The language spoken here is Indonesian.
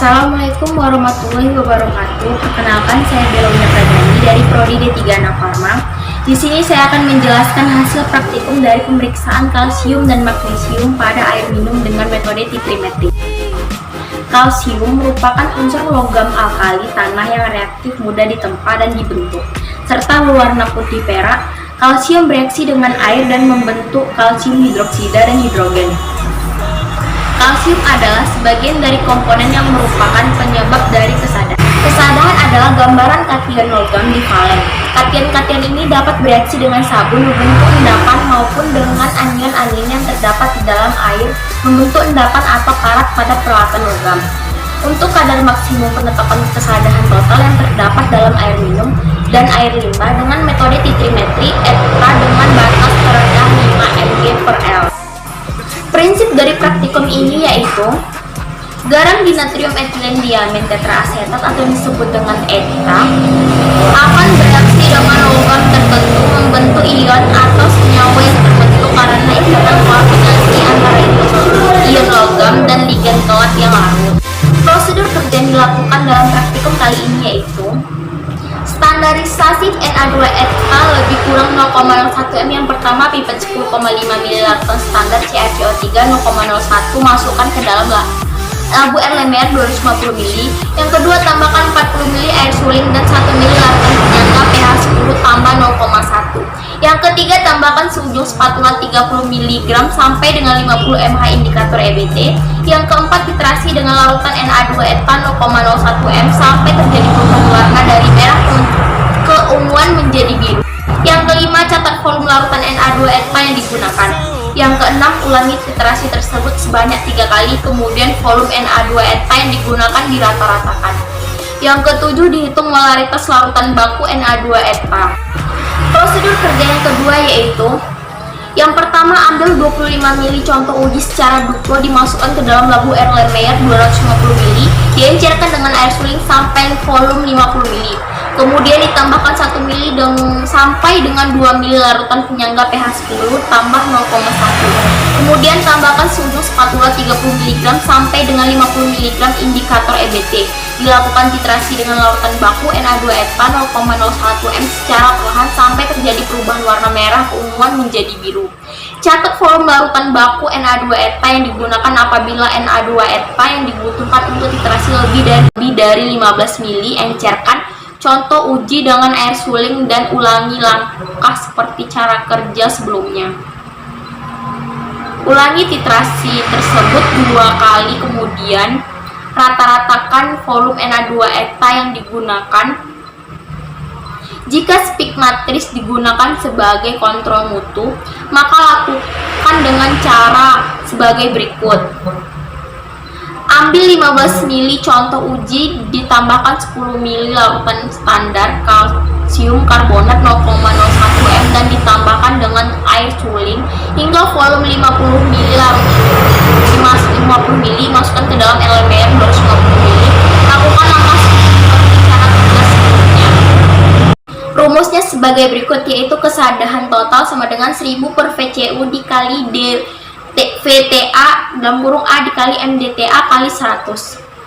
Assalamualaikum warahmatullahi wabarakatuh. Perkenalkan, saya Belovina Pradani dari Prodi D3 Anak Farma. Di sini saya akan menjelaskan hasil praktikum dari pemeriksaan kalsium dan magnesium pada air minum dengan metode titrimetri. Kalsium merupakan unsur logam alkali tanah yang reaktif, mudah ditempa dan dibentuk, serta berwarna putih perak. Kalsium bereaksi dengan air dan membentuk kalsium hidroksida dan hidrogen. Kalsium adalah sebagian dari komponen yang merupakan penyebab dari kesadahan. Kesadahan adalah gambaran kation logam di valen. Kation-kation ini dapat bereaksi dengan sabun, membentuk endapan, maupun dengan anion-anion yang terdapat di dalam air, membentuk endapan atau karat pada peralatan logam. Untuk kadar maksimum penetapan kesadahan total yang terdapat dalam air minum dan air limbah dengan metode titrimetri ETA dengan batas terendah 5 mg per L. Prinsip dari praktikum ini yaitu garam dinatrium etilen diamin tetraasetat atau disebut dengan ETA akan bereaksi dengan logam tertentu membentuk ion atau senyawa yang terbentuk karena ikatan koordinasi antara ion logam dan ligan kelat yang larut. Prosedur kerja yang dilakukan dalam praktikum kali ini yaitu standarisasi Na2ETA lebih kurang 0,01 m. Yang pertama, pipet 10,5 ml standar CaCO3 0,01 masukkan ke dalam labu air lemer 250 ml. Yang kedua, tambahkan 40 ml air suling dan 1 ml larutan penyangga pH 10 tambah 0,1. Yang ketiga, tambahkan seujung spatula 30 mg sampai dengan 50 mH indikator EBT. Yang keempat, titrasi dengan larutan Na2ETA 0,01 m sampai terjadi perubahan warna dari merah keunguan menjadi biru. Yang kelima, catat volume larutan Na2ETA yang digunakan. Yang keenam, ulangi titrasi tersebut sebanyak 3 kali, kemudian volume Na2ETA yang digunakan dirata-ratakan. Yang ketujuh, dihitung molaritas larutan baku Na2ETA. Prosedur kerja yang kedua yaitu yang pertama, ambil 25 ml contoh uji secara dupo, dimasukkan ke dalam labu air lemer 250 ml, diencerkan dengan air suling sampai volume 50 ml. Kemudian ditambahkan 1 ml sampai dengan 2 ml larutan penyangga pH 10 tambah 0,1. Kemudian tambahkan seujung spatula 30 mg sampai dengan 50 mg indikator EBT. Dilakukan titrasi dengan larutan baku Na2ETA 0,01 m secara perlahan sampai terjadi perubahan warna merah keunguan menjadi biru. Catat volume larutan baku Na2ETA yang digunakan apabila Na2ETA yang dibutuhkan untuk titrasi lebih dari 15 ml. Encerkan contoh uji dengan air suling dan ulangi langkah seperti cara kerja sebelumnya. Ulangi titrasi tersebut 2 kali, kemudian rata-ratakan volume Na2ETA yang digunakan. Jika speak matrix digunakan sebagai kontrol mutu, maka lakukan dengan cara sebagai berikut. Ambil 15 ml contoh uji, ditambahkan 10 ml larutan standar kalsium karbonat 0,01 m dan ditambahkan dengan air suling hingga volume 50 ml masukkan ke dalam elemen 250 ml. Lakukan langkah seperti cara kerja sebelumnya. Rumusnya sebagai berikut, yaitu kesadahan total sama dengan 1000 per VCU dikali VTA dalam kurung A dikali MDTA kali 100.